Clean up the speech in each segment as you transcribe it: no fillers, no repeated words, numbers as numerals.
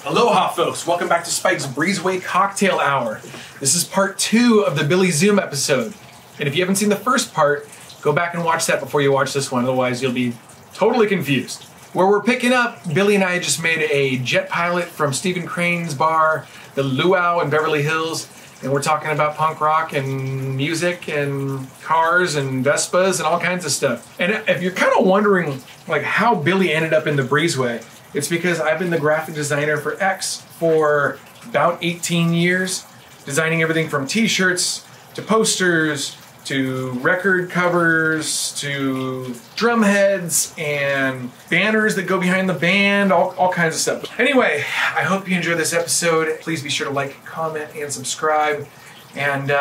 Aloha, folks. Welcome back to Spike's Breezeway Cocktail Hour. This is part 2 of the Billy Zoom episode. And if you haven't seen the first part, go back and watch that before you watch this one. Otherwise, you'll be totally confused. Where we're picking up, Billy and I just made a jet pilot from Stephen Crane's bar, the Luau in Beverly Hills. And we're talking about punk rock and music and cars and Vespas and all kinds of stuff. And if you're kind of wondering like how Billy ended up in the Breezeway, it's because I've been the graphic designer for X for about 18 years, designing everything from t-shirts to posters to record covers to drum heads and banners that go behind the band, all kinds of stuff. Anyway, I hope you enjoyed this episode. Please be sure to like, comment, and subscribe. And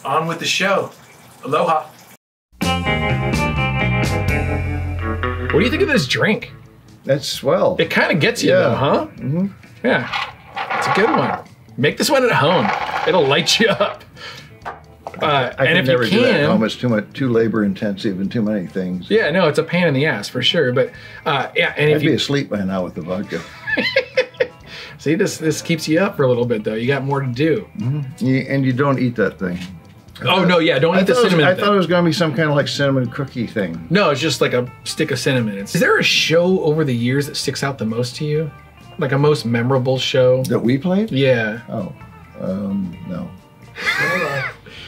on with the show. Aloha. What do you think of this drink? That's swell. It kind of gets you though, huh? Mm-hmm. Yeah, it's a good one. Make this one at home. It'll light you up. I can never do that at home. It's too labor intensive and too many things. Yeah, no, it's a pain in the ass for sure. But yeah, and I'd be asleep by now with the vodka. See, this keeps you up for a little bit though. You got more to do. Mm-hmm. And you don't eat that thing. Oh no, yeah, don't eat the cinnamon thing. I thought it was going to be some kind of like cinnamon cookie thing. No, it's just like a stick of cinnamon. Is there a show over the years that sticks out the most to you? Like a most memorable show? That we played? Yeah. Oh, no.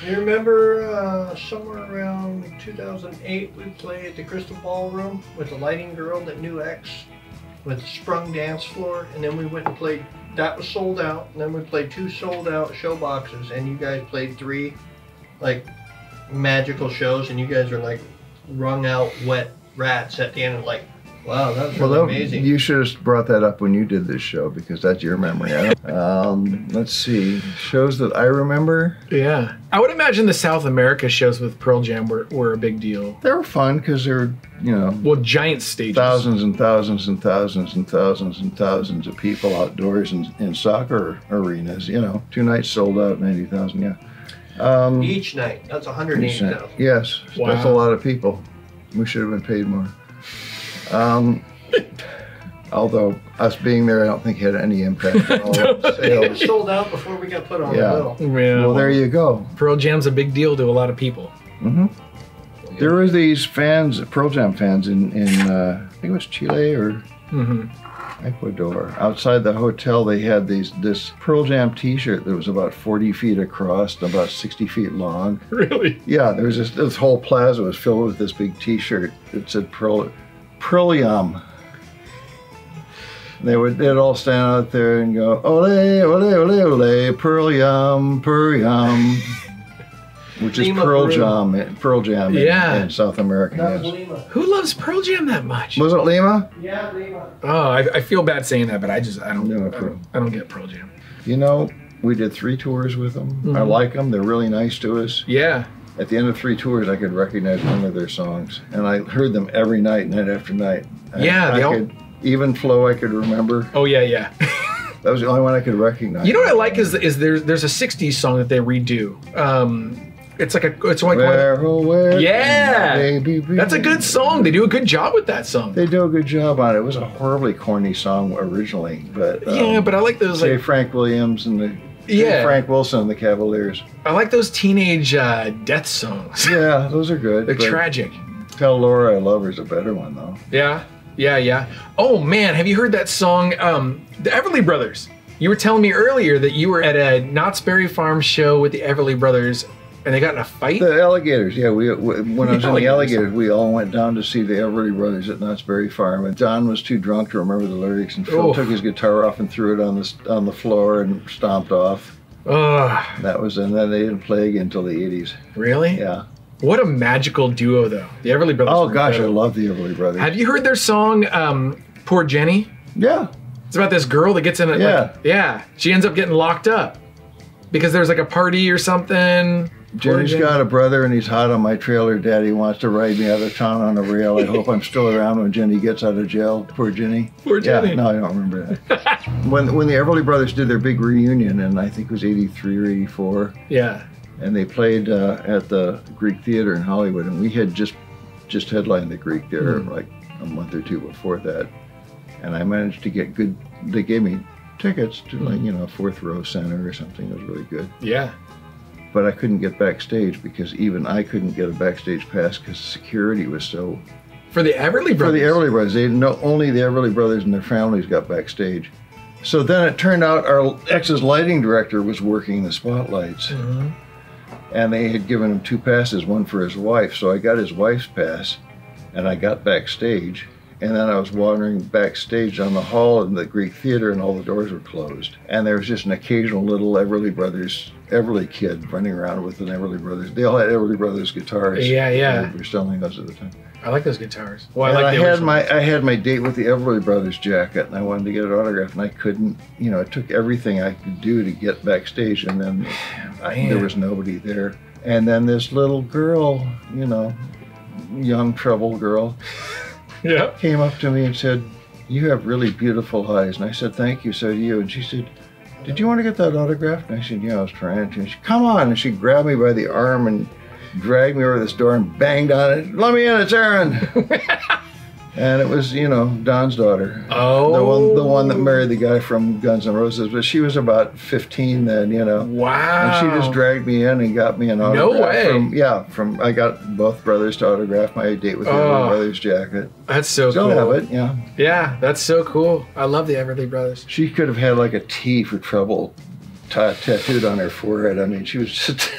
You remember somewhere around 2008 we played at the Crystal Ballroom with the lighting girl that knew X with Sprung Dance Floor, and then we went and played, that was sold out, and then we played 2 sold out show boxes, and you guys played 3 like magical shows, and you guys are like wrung out wet rats at the end, and like, wow, that was really amazing. You should have brought that up when you did this show because that's your memory. Let's see, shows that I remember. Yeah, I would imagine the South America shows with Pearl Jam were a big deal. They were fun because they were, you know, well, giant stages, thousands and thousands and thousands and thousands and thousands of people outdoors in soccer arenas. You know, 2 nights sold out, 90,000. Yeah. Each night, that's 180,000. Yes, wow. That's a lot of people. We should have been paid more. Although us being there, I don't think had any impact at all. It was sold out before we got put on the bill. Yeah. Well, there you go. Pearl Jam's a big deal to a lot of people. Mm-hmm. There were these fans, Pearl Jam fans in I think it was Chile or Ecuador. Outside the hotel, they had this Pearl Jam T-shirt that was about 40 feet across and about 60 feet long. Really? Yeah, there was this whole plaza was filled with this big T-shirt that said Pearl Jam. They'd all stand out there and go, ole, ole, ole, ole, Pearl Jam, which is Pearl Jam in South America. That was Lima. Who loves Pearl Jam that much? Was it Lima? Yeah, Lima. Oh, I feel bad saying that, but I don't get Pearl Jam. You know, we did 3 tours with them. I like them. They're really nice to us. Yeah. At the end of 3 tours, I could recognize one of their songs, and I heard them every night, night after night. Even Flow I could remember. Oh yeah, yeah. That was the only one I could recognize. You know what I like is there's a '60s song that they redo. It's like yeah, baby, that's a good song. They do a good job with that song. They do a good job on it. It was a horribly corny song originally, but yeah, but I like those J. Frank Williams and Frank Wilson and the Cavaliers. I like those teenage death songs. Yeah, those are good. They're tragic. Tell Laura I Love Her's a better one though. Yeah. Yeah, yeah. Oh man, have you heard that song, the Everly Brothers? You were telling me earlier that you were at a Knott's Berry Farm show with the Everly Brothers, and they got in a fight? The Alligators, yeah. When I was in the Alligators, we all went down to see the Everly Brothers at Knott's Berry Farm, and John was too drunk to remember the lyrics, and Phil took his guitar off and threw it on the floor and stomped off. That was, and then they didn't play again until the 80s. Really? Yeah. What a magical duo, though. The Everly Brothers. Oh, gosh, I love the Everly Brothers. Have you heard their song, Poor Jenny? Yeah. It's about this girl that gets in it. Yeah. Yeah. She ends up getting locked up because there's like a party or something. Jenny's got a brother and he's hot on my trailer. Daddy wants to ride me out of town on a rail. I hope I'm still around when Jenny gets out of jail. Poor Jenny. Poor Jenny. Yeah, no, I don't remember that. when the Everly Brothers did their big reunion, and I think it was 83 or 84. Yeah. And they played at the Greek Theater in Hollywood, and we had just headlined the Greek there like a month or 2 before that. And I managed to get good, they gave me tickets to like, you know, fourth row center or something. It was really good. Yeah. But I couldn't get backstage because even I couldn't get a backstage pass because security was so... For the Everly Brothers? For the Everly Brothers. Only the Everly Brothers and their families got backstage. So then it turned out our ex's lighting director was working the spotlights. Mm-hmm. And they had given him 2 passes, one for his wife. So I got his wife's pass and I got backstage. And then I was wandering backstage down the hall in the Greek Theater and all the doors were closed. And there was just an occasional little Everly kid running around with an Everly Brothers. They all had Everly Brothers guitars. Yeah, yeah. They were selling those at the time. I like those guitars. Well, And I like I had my date with the Everly Brothers jacket and I wanted to get it autographed and I couldn't, you know, it took everything I could do to get backstage and then there was nobody there. And then this little girl, you know, young trouble girl, came up to me and said, "You have really beautiful eyes." And I said, "Thank you, so do you." And she said, "Did you want to get that autographed?" And I said, "Yeah, I was trying to." And she, "Come on." And she grabbed me by the arm and dragged me over this door and banged on it. "Let me in, it's Aaron." And it was, you know, Don's daughter. Oh. The one that married the guy from Guns N' Roses. But she was about 15 then, you know. Wow. And she just dragged me in and got me an autograph. No way. I got both brothers to autograph my date with the Everly Brothers jacket. That's so Still cool. have it, yeah. Yeah, that's so cool. I love the Everly Brothers. She could have had like a T for trouble tattooed on her forehead. I mean, she was just...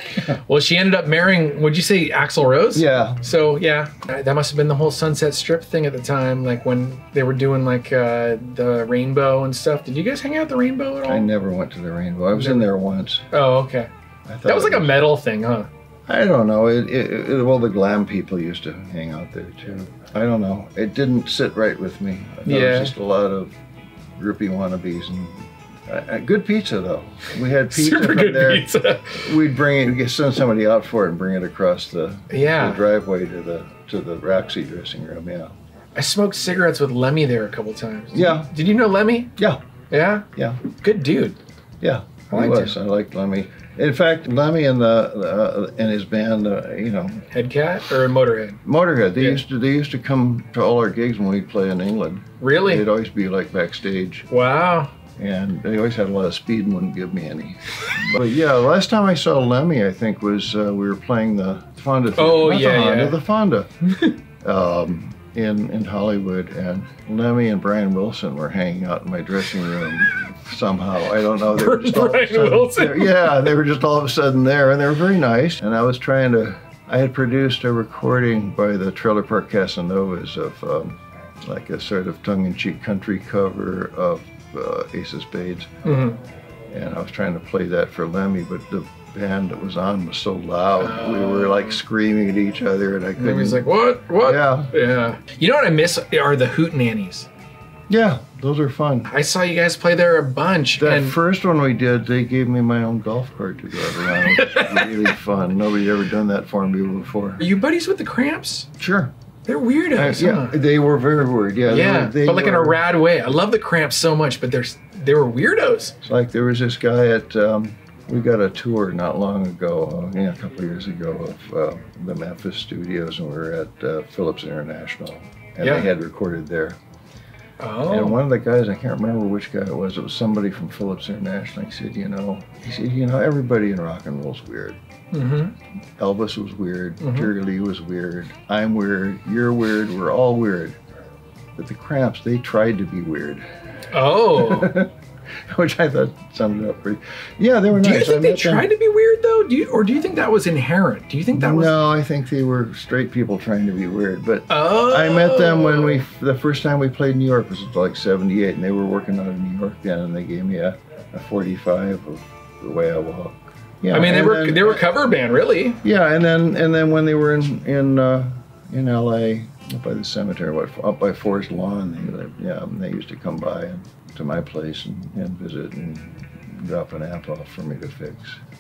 Well, she ended up marrying, would you say Axl Rose? Yeah. So, yeah, that must have been the whole Sunset Strip thing at the time, like when they were doing like the Rainbow and stuff. Did you guys hang out at the Rainbow at all? I never went to the Rainbow. I was in there once. Oh, okay. That was like a metal thing, huh? I don't know. Well, the glam people used to hang out there too. I don't know. It didn't sit right with me. I thought it was just a lot of groupie wannabes and good pizza though. We had pizza Super from good there. pizza. We'd send somebody out for it and bring it across the driveway to the Roxy dressing room. Yeah. I smoked cigarettes with Lemmy there a couple times. Yeah. Did you know Lemmy? Yeah. Yeah? Yeah. Good dude. Yeah. I liked Lemmy. In fact, Lemmy and his band, you know, Headcat or Motorhead? They used to come to all our gigs when we'd play in England. Really? They'd always be like backstage. Wow. And they always had a lot of speed and wouldn't give me any. But yeah, last time I saw Lemmy, I think was we were playing the Fonda. The Fonda. In Hollywood, and Lemmy and Brian Wilson were hanging out in my dressing room somehow. I don't know. They were just they were just all of a sudden there, and they were very nice. And I had produced a recording by the Trailer Park Casanovas of like a sort of tongue-in-cheek country cover of Ace of Spades. Mm-hmm. And I was trying to play that for Lemmy, but the band that was on was so loud. We were like screaming at each other, and I couldn't. Lemmy's like, what? Yeah. Yeah. You know what I miss are the Hootenannies. Yeah, those are fun. I saw you guys play there a bunch. That first one we did, they gave me my own golf cart to drive around. It was really fun. Nobody'd ever done that for me before. Are you buddies with the Cramps? Sure. They're weirdos, yeah, they were very weird. Yeah, but like in a rad way. I love the Cramps so much, but they were weirdos. It's like there was this guy at, we got a tour not long ago, a couple of years ago, of the Memphis studios, and we were at Philips International, and they had recorded there. Oh. And one of the guys, I can't remember which guy it was somebody from Philips International. He said, everybody in rock and roll's weird. Mm-hmm. Elvis was weird. Mm-hmm. Jerry Lee was weird. I'm weird. You're weird. We're all weird. But the Cramps, they tried to be weird. Oh. Which I thought summed it up pretty. Yeah, they were nice. Do you think they tried to be weird though? Do you think that was inherent? Do you think that was? No, I think they were straight people trying to be weird. But I met them when the first time we played in New York was like '78, and they were working out in New York then, and they gave me a 45 of The Way I Walk. Yeah, I mean, they were a cover band, really. Yeah, and then when they were in L.A. up by the cemetery, up by Forest Lawn, they used to come by to my place and visit and drop an amp off for me to fix.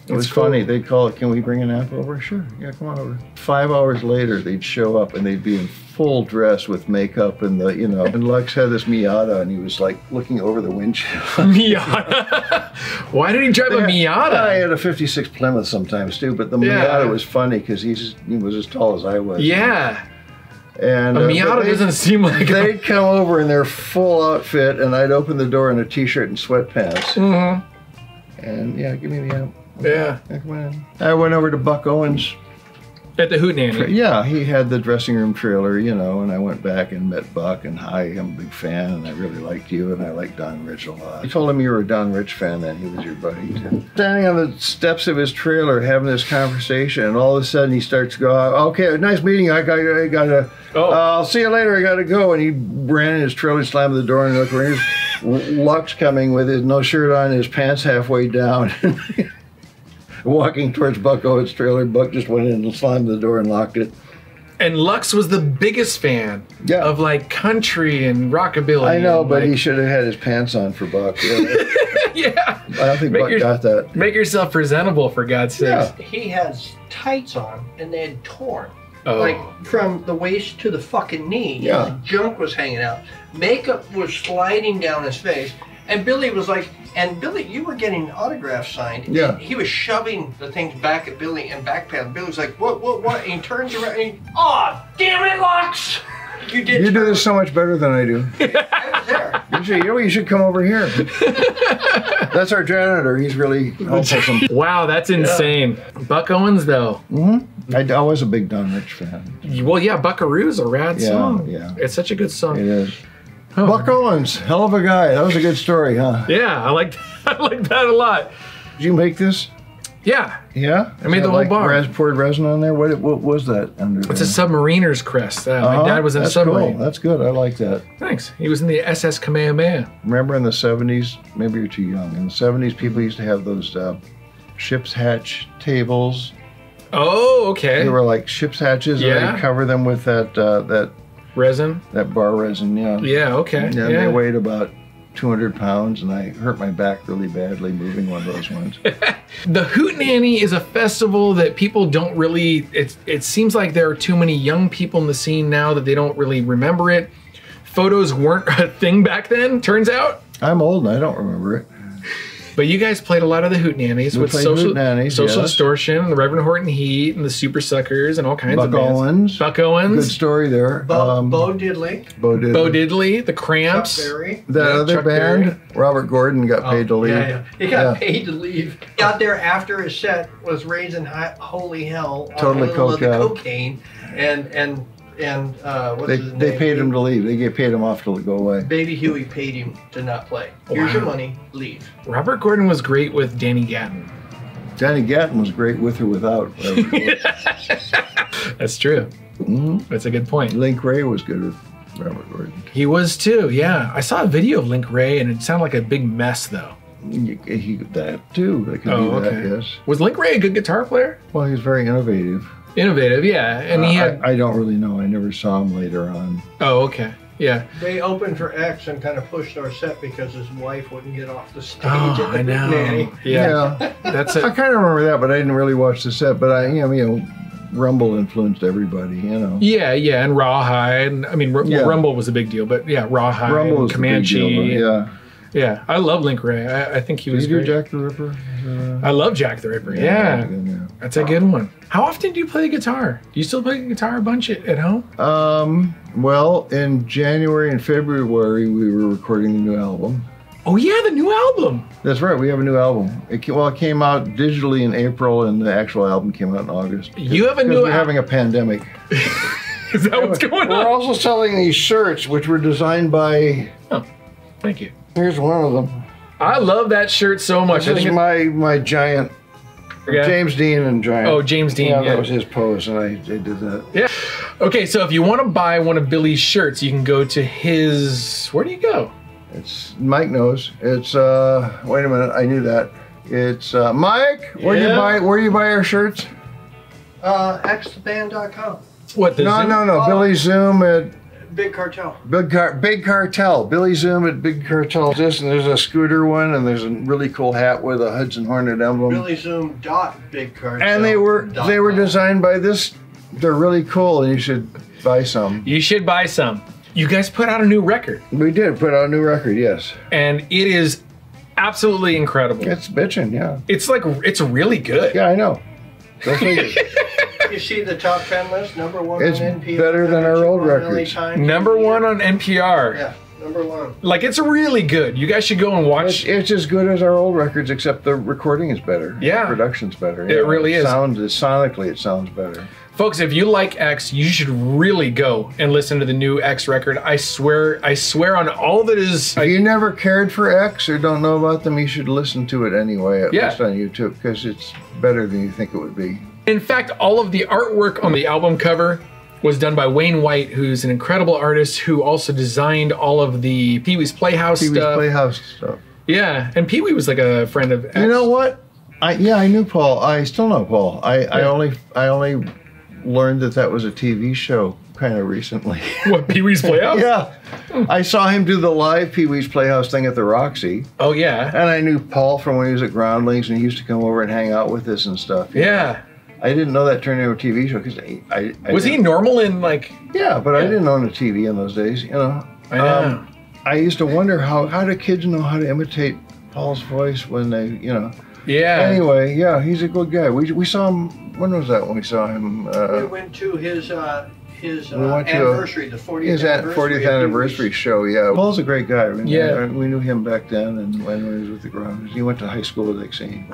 It was funny. They'd call it, "Can we bring an amp over?" "Sure, yeah, come on over." 5 hours later, they'd show up and they'd be in full dress with makeup and and Lux had this Miata and he was like looking over the windshield. Miata? Why did he drive a Miata? I had a '56 Plymouth sometimes too, but the Miata was funny because he was as tall as I was. Yeah. And A Miata doesn't seem like they'd come over in their full outfit, and I'd open the door in a t-shirt and sweatpants. And yeah, give me the amp. Yeah. Come on. I went over to Buck Owens. At the Hootenanny. Yeah, he had the dressing room trailer, you know, and I went back and met Buck, and hi, I'm a big fan, and I really liked you, and I like Don Rich a lot. I told him you were a Don Rich fan, then he was your buddy too. Standing on the steps of his trailer having this conversation, and all of a sudden he starts to go, okay, nice meeting you, I gotta, I'll see you later, I gotta go. And he ran in his trailer, slammed the door, and looked where here's Lux coming with his no shirt on, his pants halfway down. Walking towards Buck Owens' trailer, Buck just went in and slammed the door and locked it. And Lux was the biggest fan of like country and rockabilly. I know, and, but like, he should have had his pants on for Buck. Yeah. Yeah. I don't think Buck got that. Make yourself presentable, for God's sake. Yeah. He has tights on, and they had torn. Oh. Like from the waist to the fucking knee. Yeah. His junk was hanging out. Makeup was sliding down his face. And Billy was like, and Billy, you were getting autographs signed. Yeah. He was shoving the things back at Billy and backpedaling. Billy was like, what? And he turns around and he, oh, damn it, Lux! You do this so much better than I do. I was there. You should come over here. That's our janitor. He's really helpful. Wow, that's insane. Buck Owens, though. I was a big Don Rich fan. Well, yeah, Buckaroo's a rad song. Yeah. It's such a good song. It is. Oh. Buck Owens, hell of a guy. That was a good story, huh? Yeah, I like that a lot. Did you make this? Yeah. Yeah? I made the whole bar. Poured resin on there? What was that under there? It's a submariner's crest. My dad was in a submarine. Cool. That's good. I like that. Thanks. He was in the SS Kamehameha. Remember in the 70s, maybe you're too young, in the 70s people used to have those ship's hatch tables. Oh, okay. They were like ship's hatches, and they'd cover them with that resin? That bar resin, yeah. Yeah, okay. Yeah, they weighed about 200 pounds, and I hurt my back really badly moving one of those ones. The Hootenanny is a festival that people don't really, it seems like there are too many young people in the scene now that they don't really remember it. Photos weren't a thing back then, turns out. I'm old and I don't remember it. But you guys played a lot of the Hootenannies with Social Distortion, the Reverend Horton Heat, and the Super Suckers, and all kinds of bands. Owens. Buck Owens. Good story there. Bo Diddley. Bo Diddley, the Cramps. Chuck Berry. That other Chuck band, Berry. Robert Gordon got paid to leave. Yeah. He got paid to leave. Got there after his set was raising holy hell. Totally on the cocaine and what's his name? They paid him to leave. They paid him off to go away. Baby Huey paid him to not play. Here's your money, leave. Robert Gordon was great with Danny Gatton. Danny Gatton was great with or without. That's true. That's a good point. Link Ray was good with Robert Gordon. He was too, yeah. I saw a video of Link Ray and it sounded like a big mess though. That too. That could be that, yes. Was Link Ray a good guitar player? Well, he was very innovative. Innovative, yeah. And he had... I don't really know. I never saw him later on. Oh, okay. Yeah. They opened for X and kind of pushed our set because his wife wouldn't get off the stage. Oh, I know. Nanny. Yeah. That's it. I kind of remember that, but I didn't really watch the set. But Rumble influeed everybody, you know. Yeah, and Rawhide. I mean, Rumble was a big deal, but yeah, Rawhide, Rumble was Comanche. The big deal, yeah. I love Link Ray. I think he was great. Jack the Ripper? I love Jack the Ripper. Yeah. That's a good one. How often do you play the guitar? Do you still play the guitar a bunch at home? Well, in January and February, we were recording a new album. Oh yeah, the new album. That's right. We have a new album. It came out digitally in April, and the actual album came out in August. You have a new. We're having a pandemic. Is that what's going on? We're also selling these shirts, which were designed by. Oh, thank you. Here's one of them. I love that shirt so much. This is my giant. James Dean and Giant. Oh, James Dean. Yeah, that was his pose, and I did that. Yeah. Okay, so if you want to buy one of Billy's shirts, you can go to his. Where do you go? It's Mike knows. It's wait a minute, I knew that. It's Mike. Where do you buy our shirts? Xtheband.com. What? No. Billy Zoom at Big Cartel. Big Cartel. Billy Zoom at Big Cartel. And there's a scooter one, and there's a really cool hat with a Hudson Hornet emblem. BillyZoom.BigCartel. And they were designed by this. They're really cool, and you should buy some. You should buy some. You guys put out a new record. We did put out a new record, yes. And it is absolutely incredible. It's bitchin', yeah. It's really good. Yeah, I know. you see the top 10 list? Number 1 It's on NPR. better than our old 101 LA records. Times Number every 1 year. on NPR. Yeah, number 1. Like, it's really good. You guys should go and watch. It's as good as our old records, except the recording is better. Yeah. The production's better. It really is. Sonically, it sounds better. Folks, if you like X, you should really go and listen to the new X record. I swear on all that is. If you never cared for X or don't know about them, you should listen to it anyway, at Yeah. least on YouTube, because it's better than you think it would be. In fact, all of the artwork on the album cover was done by Wayne White, who's an incredible artist who also designed all of the Pee-wee's Playhouse Pee-wee's stuff. Playhouse stuff. Yeah, and Pee-wee was like a friend of X. You know what? I knew Paul. I still know Paul. I only learned that was a TV show kind of recently. What, Pee-wee's Playhouse? Yeah. I saw him do the live Pee-wee's Playhouse thing at the Roxy. Oh, yeah. And I knew Paul from when he was at Groundlings, and he used to come over and hang out with us and stuff. Yeah. I didn't know that turned into a TV show because I Was he didn't- normal in, like... Yeah, but I Yeah. didn't own a TV in those days. You know. I know. I used to wonder how do kids know how to imitate Paul's voice when they, you know. Yeah. Anyway, yeah, he's a good guy. We saw him. When was that when we saw him? We went to his we went to anniversary, the 40th his anniversary. 40th anniversary show. Yeah, Paul's a great guy. Yeah. We knew him back then, and when he was with the Grounders, he went to high school with Dixie.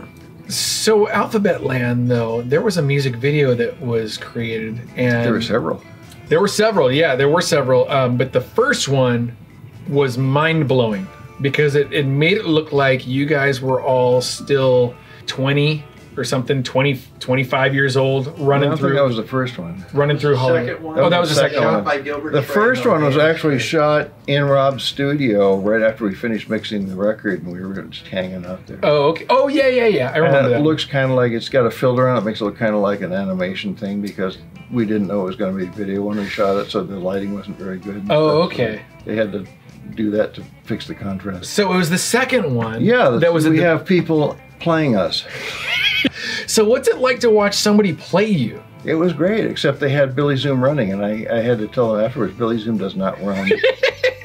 So Alphabet Land, though, there was a music video that was created, and There were several. There were several, yeah, there were several. But the first one was mind-blowing because it made it look like you guys were all still 20 or something, 20, 25 years old, I running don't think that through was the first one. Hollywood. Second one. Oh, that was the second Second one. By Gilbert The Frey, first no, one was Gilbert actually Frey. shot in Rob's studio right after we finished mixing the record, and we were just hanging out there. Oh, okay. Oh, yeah. I remember And it that. looks kind of like it's got a filter on it. Makes it look kind of like an animation thing because we didn't know it was going to be video when we shot it, so the lighting wasn't very good. Oh, So okay. they had to do that to fix the contrast. So it was the second one. Yeah, that was. we have people playing us. So what's it like to watch somebody play you? It was great, except they had Billy Zoom running, and I had to tell them afterwards, Billy Zoom does not run.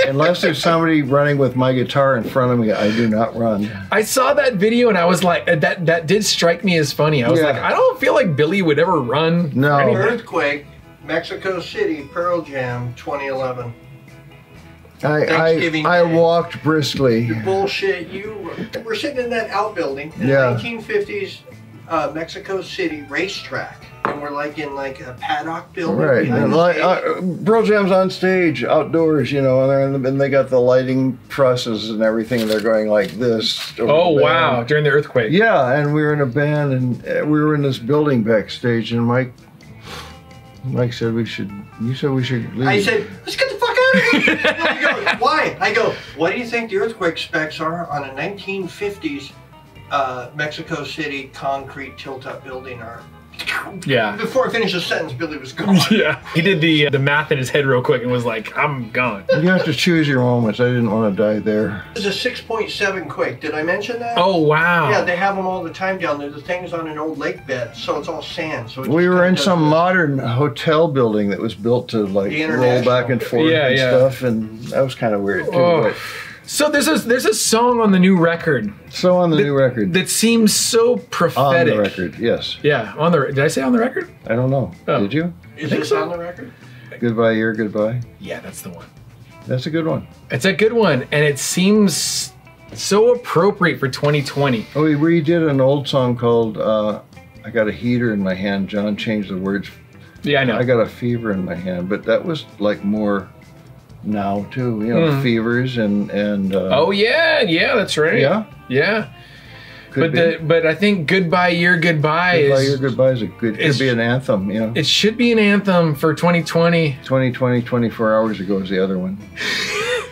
Unless there's somebody running with my guitar in front of me, I do not run. I saw that video and I was like, that did strike me as funny. I was Yeah. like, I don't feel like Billy would ever run. No. or anything. Earthquake, Mexico City, Pearl Jam, 2011. Thanksgiving I Day. walked briskly. The bullshit. You were sitting in that outbuilding in Yeah. the 1950s Mexico City racetrack, and we're like in like a paddock building. Right, behind and the like, stage. Pearl Jam's on stage, outdoors, you know, and they got the lighting trusses and everything, and they're going like this. over Oh the wow! band. During the earthquake. Yeah, and we were in a band, and we were in this building backstage, and Mike said we should. You said we should leave. I said, let's get the fuck out of here. He goes, why? I go, what do you think the earthquake specs are on a 1950s Mexico City concrete tilt-up building are? Yeah. Before I finished the sentence, Billy was gone. Yeah. He did the math in his head real quick and was like, I'm gone. You have to choose your moments. I didn't want to die there. It was a 6.7 quake. Did I mention that? Oh wow. Yeah, they have them all the time down there. The thing's on an old lake bed, so it's all sand. So it We just were kinda in does some this. modern hotel building that was built to like The roll International. back and forth Yeah, and yeah. stuff, and that was kind of weird too. Oh. But So there's a song on the new record so on the new record, that seems so on prophetic. the record, yes. Yeah, on the. Did I say on the record? I don't know. Oh. Did you? Is think this so. on the record? Goodbye, year, goodbye. Yeah, that's the one. That's a good one. It's a good one, and it seems so appropriate for 2020. Oh, we redid an old song called "I Got a Heater in My Hand." John changed the words. Yeah, I know. I got a fever in my hand, but that was like more now too. You know, fevers and oh yeah, that's right. yeah. Yeah. Could be. But I think Goodbye Year Goodbye Goodbye, is year, goodbye is a good. is- Could be an anthem. You know, it should be an anthem for 2020. 2020, 24 hours ago is the other one.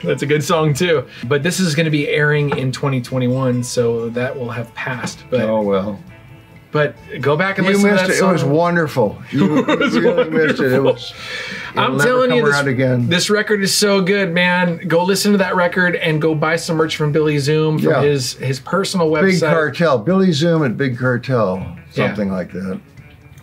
That's a good song too. But this is going to be airing in 2021, so that will have passed. But Oh well. but go back and You listen to missed that it. song. It was wonderful. You was really missed it. It wonderful. was. It'll I'm never telling come you, around again. this record is so good, man. Go listen to that record and go buy some merch from Billy Zoom from Yeah. his personal website. Big Cartel, Billy Zoom at Big Cartel, something like that.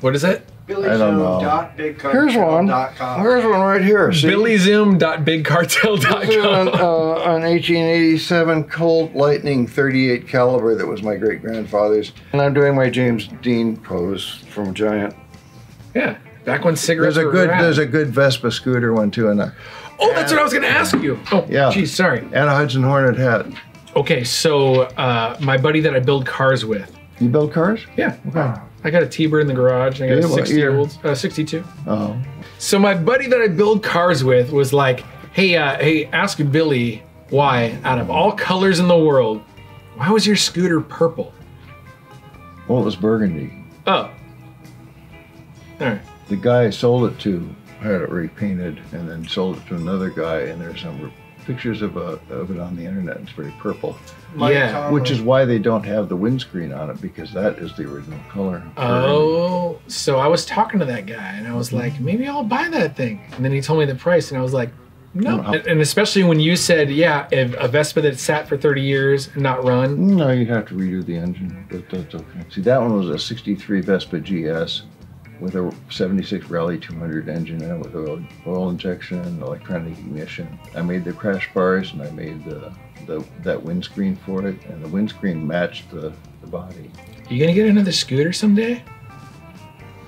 What is it? I don't know. Here's one. BillyZoom.bigcartel.com. Here's one right here. See? BillyZoom.bigcartel.com. This is an 1887 Colt Lightning 38 caliber that was my great grandfather's, and I'm doing my James Dean pose from Giant. Yeah. Back when cigarettes were rad. There's a good Vespa scooter one too, and that's what I was going to ask you. Oh, yeah. Geez, sorry. And a Hudson Hornet hat. Okay, so my buddy that I build cars with. You build cars? Yeah. Okay. I got a T-Bird in the garage. And I got a 60-year-old, 62. Oh. So my buddy that I build cars with was like, hey, ask Billy why, out of all colors in the world, why was your scooter purple? Well, it was burgundy. Oh. All right. The guy I sold it to had it repainted and then sold it to another guy, and there's some pictures of it on the internet. It's very purple. Yeah. Which is why they don't have the windscreen on it, because that is the original color. Oh, so I was talking to that guy and I was like, maybe I'll buy that thing. And then he told me the price and I was like, no. And especially when you said, yeah, if a Vespa that sat for 30 years and not run. No, you'd have to redo the engine, but that's okay. See, that one was a 63 Vespa GS with a 76 Rally 200 engine in it with oil injection and electronic ignition. I made the crash bars and I made that windscreen for it, and the windscreen matched the body. You gonna get another scooter someday?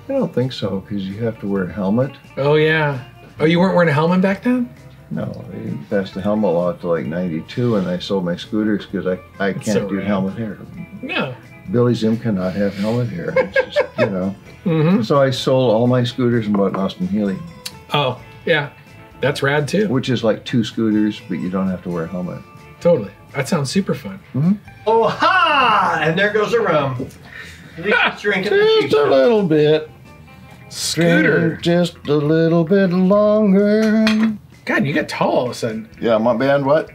I don't think so, because you have to wear a helmet. Oh yeah. Oh, you weren't wearing a helmet back then? No, they passed the helmet law to like 92, and I sold my scooters because I can't do helmet hair. No. Billy Zim cannot have helmet hair. It's just, you know. Mm-hmm. So I sold all my scooters and bought an Austin Healey. Oh, yeah. That's rad too. Which is like 2 scooters, but you don't have to wear a helmet. Totally. That sounds super fun. Mm-hmm. Oh, ha! And there goes the rum. At least it's drinking just a little bit. Scooter. Drink just a little bit longer. God, you got tall all of a sudden. Yeah, my band, what?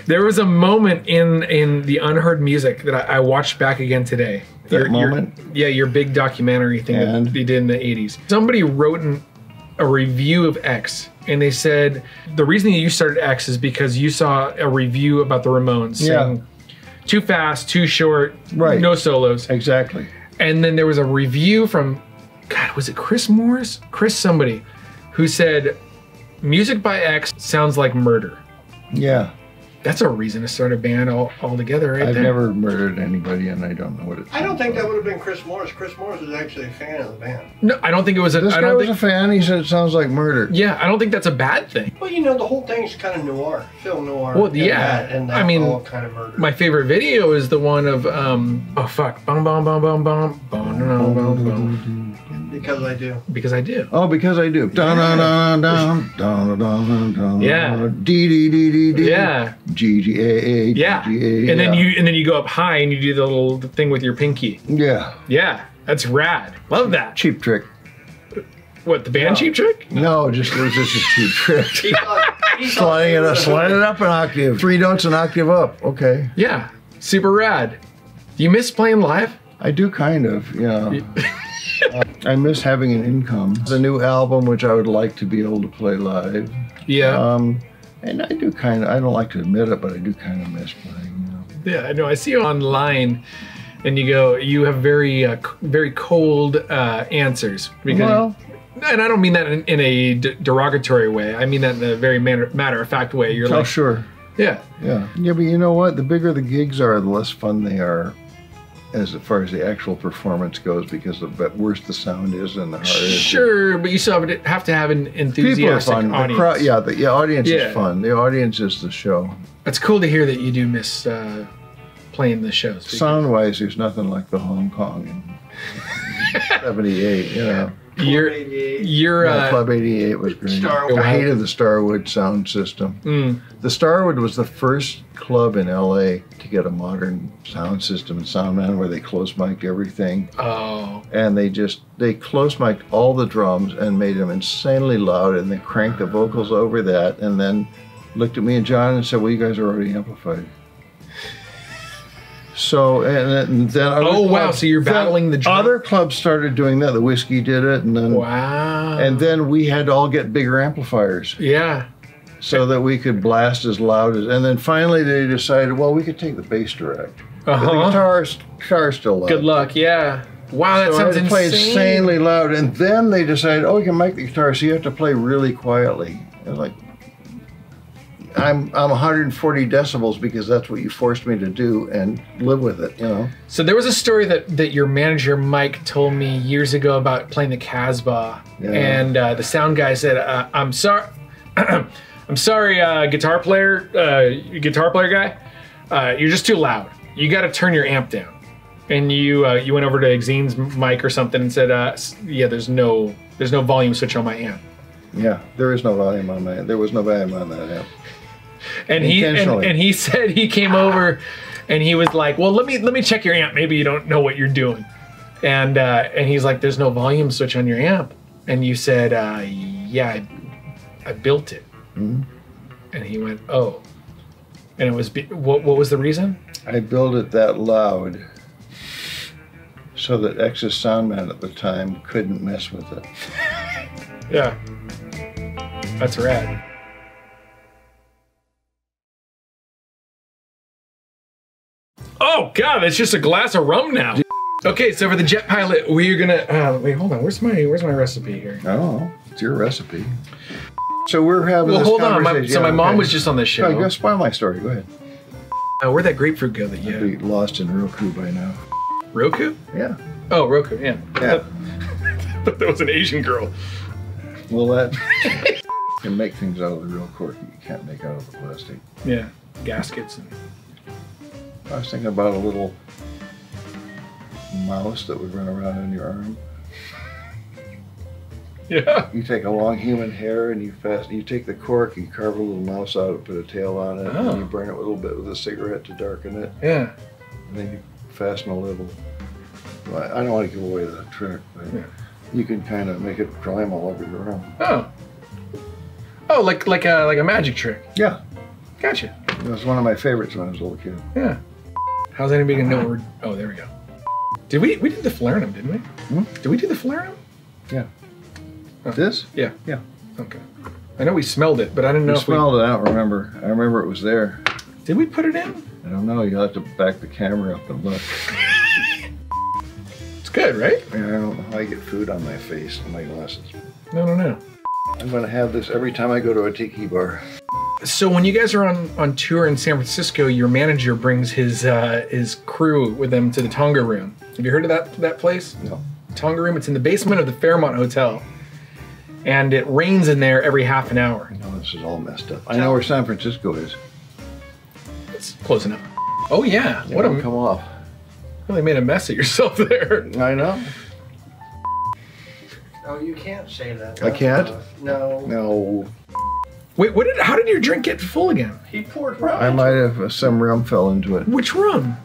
There was a moment in the Unheard Music that I watched back again today. Your big documentary thing that they did in the 80s. Somebody wrote a review of X, and they said the reason that you started X is because you saw a review about the Ramones saying too fast, too short, no solos. Exactly. And then there was a review from, God, was it Chris Morris? Chris somebody, who said, music by X sounds like murder. Yeah. That's a reason to start a band all together, right? I've never murdered anybody, and I don't know what it's. I don't think that would have been Chris Morris. Chris Morris was actually a fan of the band. No, I don't think it was. This guy was a fan. He said it sounds like murder. Yeah, I don't think that's a bad thing. Well, you know, the whole thing's kind of noir, film noir. Well, yeah, and that I mean, all kind of murder. My favorite video is the one of oh fuck, bum bum bum bum bum bum bum bum bum. Because I do. Because I do. Oh, because I do. Dun dun dun dun dun dun dun. Yeah. D D D D D. Yeah. G G A A. Yeah. And then you go up high and you do the little thing with your pinky. Yeah. Yeah. That's rad. Love that. Cheap Trick. What, the band Cheap Trick? No, it was just a cheap trick. Sliding it up an octave. 3 notes an octave up. Okay. Yeah. Super rad. Do you miss playing live? I do kind of, yeah. I miss having an income. The new album, which I would like to be able to play live. Yeah. And I do kind of, I don't like to admit it, but I do kind of miss playing. Yeah, I know. I see you online, and you have very cold answers. Because, and I don't mean that in a derogatory way. I mean that in a very matter-of-fact way. You're like, sure. Yeah. Yeah. Yeah, but you know what? The bigger the gigs are, the less fun they are. As far as the actual performance goes, because the worse the sound is and the harder it is. Sure, but you still have to have an enthusiastic audience. The audience is fun. The audience is the show. It's cool to hear that you do miss playing the shows. Sound-wise, there's nothing like the Hong Kong in 78, you know. Club 88 was great. I hated the Starwood sound system. The Starwood was the first club in LA to get a modern sound system and sound man where they close mic'd everything. Oh. And they close mic'd all the drums and made them insanely loud, and they cranked the vocals over that, and then looked at me and John and said, well, you guys are already amplified. So, and then so you're battling the drum. Other clubs started doing that. The Whiskey did it, and then and then we had to all get bigger amplifiers. Yeah. So that we could blast as loud as, and then finally they decided, well, we could take the bass direct. But the guitar's still loud. Good luck, yeah. Wow, that sounds insane. Play insanely loud, and then they decided, oh, we can make the guitar, so you have to play really quietly. I was like, I'm 140 decibels because that's what you forced me to do and live with it, you know. So there was a story that your manager Mike told me years ago about playing the Casbah, and the sound guy said, "I'm sorry, I'm sorry, guitar player guy, you're just too loud. You got to turn your amp down." And you went over to Exene's mic or something and said, "Yeah, there's no volume switch on my amp." Yeah, there is no volume on that. There was no volume on that amp. And he said he came over, and he was like, "Well, let me check your amp. Maybe you don't know what you're doing." And he's like, "There's no volume switch on your amp." And you said, "Yeah, I built it." Mm-hmm. And he went, "Oh." And it was what was the reason? I built it that loud so that X's soundman at the time couldn't mess with it. Yeah, that's rad. Oh God, that's just a glass of rum now. Okay, so for the jet pilot, we're gonna wait. Hold on, where's my recipe here? Oh, it's your recipe. So we're having. Well, this hold on. conversation. My mom was just on this show. Go spoil my story. Go ahead. Where'd that grapefruit go that you I'd be lost in Roku by now. Roku? Yeah. Oh, Roku. Yeah. Yeah. I thought that was an Asian girl. Well, that you can make things out of the real cork you can't make out of the plastic. Yeah, gaskets. I was thinking about a little mouse that would run around in your arm. Yeah. You take a long human hair and you take the cork, you carve a little mouse out and put a tail on it, and you burn it a little bit with a cigarette to darken it. Yeah. And then you fasten a little. Well, I don't want to give away the trick, but you can kind of make it climb all over your arm. Oh. Oh, like a magic trick. Yeah. Gotcha. It was one of my favorites when I was a little kid. Yeah. How's anybody gonna know we're? Oh, there we go. We did the falernum, didn't we? Hmm? Did we do the falernum? Yeah. Oh. This? Yeah. Yeah. Okay. I know we smelled it, but I didn't know You if we smelled it. I don't remember. I remember it was there. Did we put it in? I don't know. You'll have to back the camera up and look. It's good, right? I don't know how I get food on my face and my glasses. No. I'm going to have this every time I go to a tiki bar. So when you guys are on tour in San Francisco, your manager brings his crew with them to the Tonga Room. Have you heard of that place? No. Tonga Room. It's in the basement of the Fairmont Hotel, and it rains in there every half an hour. No, this is all messed up. I know where San Francisco is. It's close enough. Oh yeah. What a come off. Really made a mess of yourself there. I know. Oh, you can't say that. I can't? No. No. Wait, how did your drink get full again? He poured rum. I might have some rum fell into it. Which rum?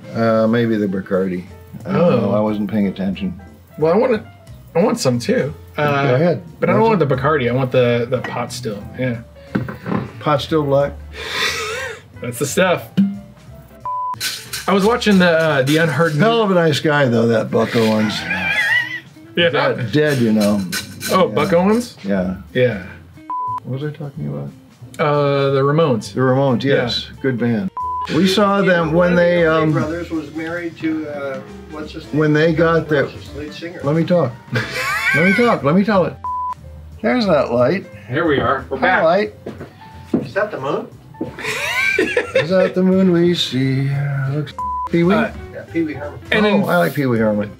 Maybe the Bacardi. I don't know. I wasn't paying attention. Well, I want some too. Go ahead. But I don't want the Bacardi. I want the pot still. Yeah. Pot still black? That's the stuff. I was watching the Unheard. Hell of a nice guy though, that Buck Owens. Yeah. Dead, you know. Oh, yeah. Buck Owens? Yeah. Yeah. What was I talking about? The Ramones. The Ramones, yes. Yeah. Good band. We saw them when they brothers was married to what's his name? When they got there. Lead singer. Let me talk. Let me tell it. There's that light. Here we are. We're back. Hi, light. Is that the moon? Is that the moon we see? Looks Pee-wee? Yeah, Pee Wee Herman. And I like Pee Wee Herman.